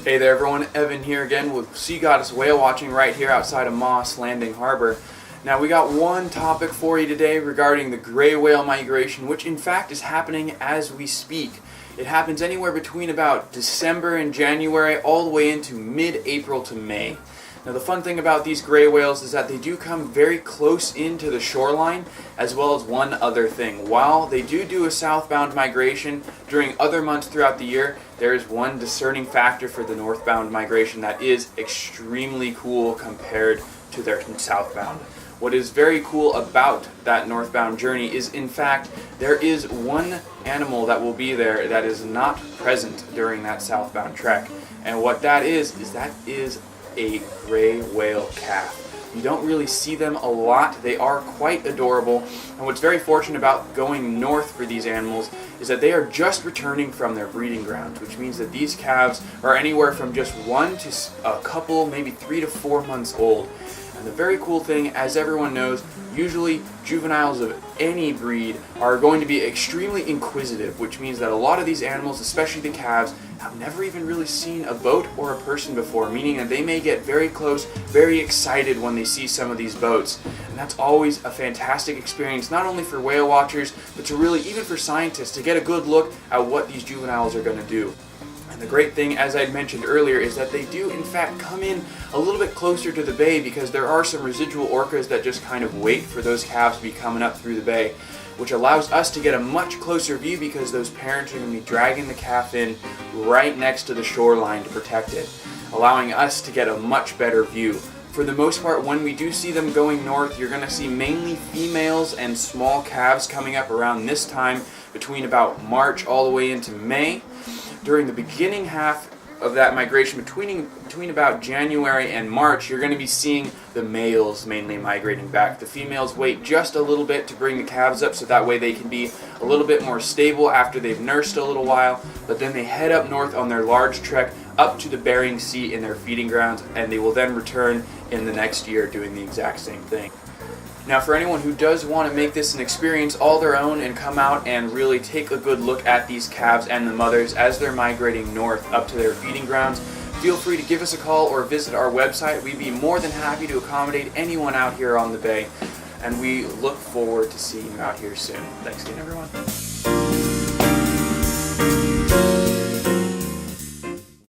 Hey there everyone, Evan here again with Sea Goddess Whale Watching right here outside of Moss Landing Harbor. Now we got one topic for you today regarding the gray whale migration, which in fact is happening as we speak. It happens anywhere between about December and January all the way into mid-April to May. Now the fun thing about these gray whales is that they do come very close into the shoreline, as well as one other thing. While they do a southbound migration during other months throughout the year, there is one discerning factor for the northbound migration that is extremely cool compared to their southbound. What is very cool about that northbound journey is, in fact, there is one animal that will be there that is not present during that southbound trek. And what that is a gray whale calf. You don't really see them a lot. They are quite adorable, and what's very fortunate about going north for these animals is that they are just returning from their breeding grounds, which means that these calves are anywhere from just 1 to a couple, maybe 3 to 4 months old. And the very cool thing, as everyone knows, usually juveniles of any breed are going to be extremely inquisitive, which means that a lot of these animals, especially the calves, have never even really seen a boat or a person before, meaning that they may get very close, very excited when they see some of these boats. And that's always a fantastic experience, not only for whale watchers, but to really, even for scientists, to get a good look at what these juveniles are going to do. And the great thing, as I mentioned earlier, is that they do in fact come in a little bit closer to the bay because there are some residual orcas that just kind of wait for those calves to be coming up through the bay, which allows us to get a much closer view because those parents are going to be dragging the calf in right next to the shoreline to protect it, allowing us to get a much better view. For the most part, when we do see them going north, you're going to see mainly females and small calves coming up around this time between about March all the way into May. During the beginning half of that migration, between about January and March, you're going to be seeing the males mainly migrating back. The females wait just a little bit to bring the calves up so that way they can be a little bit more stable after they've nursed a little while, but then they head up north on their large trek up to the Bering Sea in their feeding grounds, and they will then return in the next year doing the exact same thing. Now, for anyone who does want to make this an experience all their own and come out and really take a good look at these calves and the mothers as they're migrating north up to their feeding grounds, feel free to give us a call or visit our website. We'd be more than happy to accommodate anyone out here on the bay, and we look forward to seeing you out here soon. Thanks again, everyone.